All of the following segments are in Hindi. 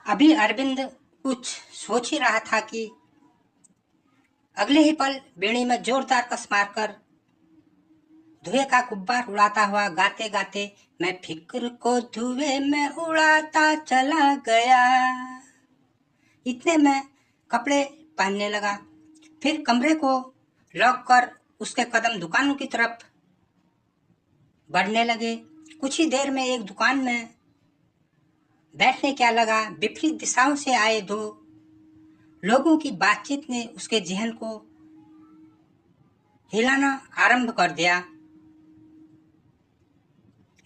अभी अरविंद कुछ सोच ही रहा था कि अगले ही पल बीड़ी में जोरदार कस मारकर धुएं का गुब्बार उड़ाता हुआ गाते गाते मैं फिक्र को धुएं में उड़ाता चला गया। इतने में कपड़े पहनने लगा। फिर कमरे को लॉक कर उसके कदम दुकानों की तरफ बढ़ने लगे। कुछ ही देर में एक दुकान में बैठने क्या लगा। विपरीत दिशाओं से आए दो लोगों की बातचीत ने उसके जहन को हिलाना आरंभ कर दिया।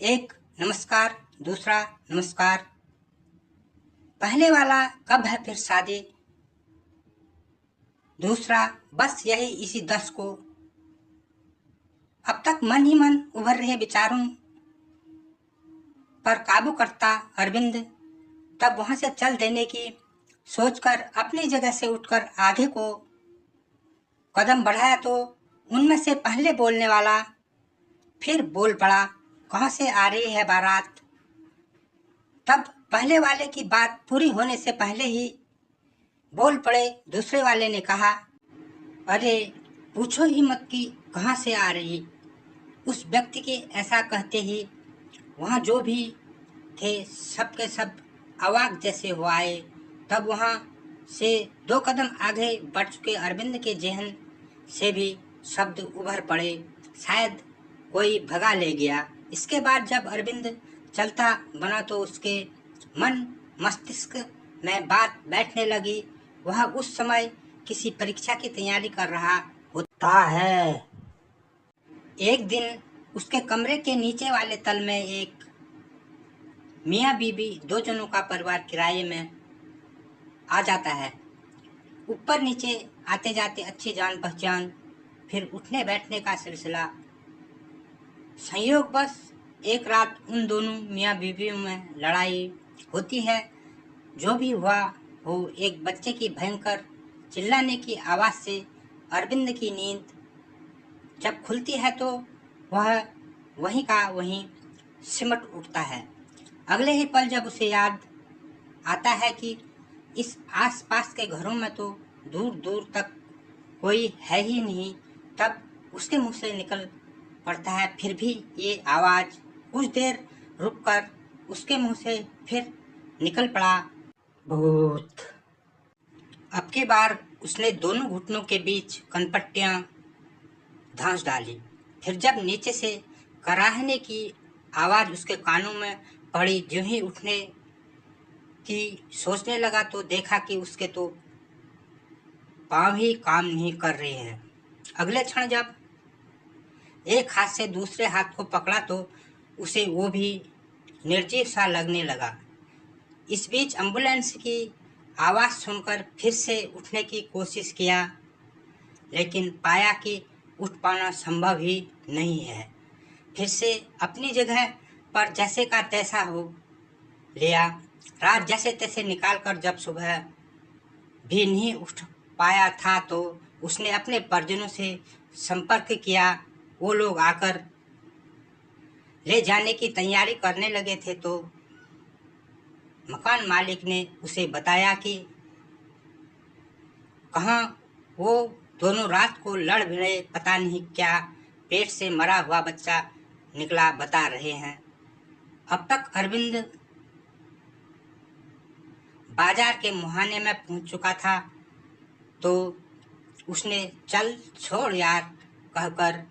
एक नमस्कार, दूसरा नमस्कार, पहले वाला कब है फिर शादी, दूसरा बस यही इसी 10 को। अब तक मन ही मन उभर रहे विचारों पर काबू करता अरविंद तब वहां से चल देने की सोचकर अपनी जगह से उठकर आगे को कदम बढ़ाया तो उनमें से पहले बोलने वाला फिर बोल पड़ा, कहां से आ रही है बारात। तब पहले वाले की बात पूरी होने से पहले ही बोल पड़े दूसरे वाले ने कहा, अरे पूछो ही मत कि कहां से आ रही। उस व्यक्ति के ऐसा कहते ही वहां जो भी थे सबके सब अवाक जैसे हो आए। तब वहां से 2 कदम आगे बढ़ चुके अरविंद के जहन से भी शब्द उभर पड़े, शायद कोई भगा ले गया। इसके बाद जब अरविंद चलता बना तो उसके मन मस्तिष्क में बात बैठने लगी। वह उस समय किसी परीक्षा की तैयारी कर रहा होता है। एक दिन उसके कमरे के नीचे वाले तल में एक मियाँ बीबी 2 जनों का परिवार किराए में आ जाता है। ऊपर नीचे आते जाते अच्छी जान पहचान, फिर उठने बैठने का सिलसिला। संयोगवश एक रात उन दोनों मियाँ बीवियों में लड़ाई होती है। जो भी हुआ हो, एक बच्चे की भयंकर चिल्लाने की आवाज़ से अरविंद की नींद जब खुलती है तो वह वहीं का वहीं सिमट उठता है। अगले ही पल जब उसे याद आता है कि इस आसपास के घरों में तो दूर दूर तक कोई है ही नहीं, तब उसके मुंह से निकल पड़ता है फिर भी ये आवाज़। कुछ देर रुककर उसके मुंह से फिर निकल पड़ा, भूत। अब की बार उसने दोनों घुटनों के बीच कनपट्टियां धांस डाली। फिर जब नीचे से कराहने की आवाज़ उसके कानों में पड़ी, ज्यों ही उठने की सोचने लगा तो देखा कि उसके तो पाँव ही काम नहीं कर रहे हैं। अगले क्षण जब एक हाथ से दूसरे हाथ को पकड़ा तो उसे वो भी निर्जीव सा लगने लगा। इस बीच एम्बुलेंस की आवाज़ सुनकर फिर से उठने की कोशिश किया, लेकिन पाया कि उठ पाना संभव ही नहीं है। फिर से अपनी जगह पर जैसे का तैसा हो लिया। रात जैसे तैसे निकालकर जब सुबह भी नहीं उठ पाया था तो उसने अपने परिजनों से संपर्क किया। वो लोग आकर ले जाने की तैयारी करने लगे थे तो मकान मालिक ने उसे बताया कि कहाँ वो दोनों रात को लड़ भिड़े, पता नहीं क्या पेट से मरा हुआ बच्चा निकला बता रहे हैं। अब तक अरविंद बाजार के मुहाने में पहुंच चुका था तो उसने चल छोड़ यार कहकर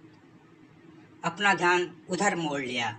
अपना ध्यान उधर मोड़ लिया।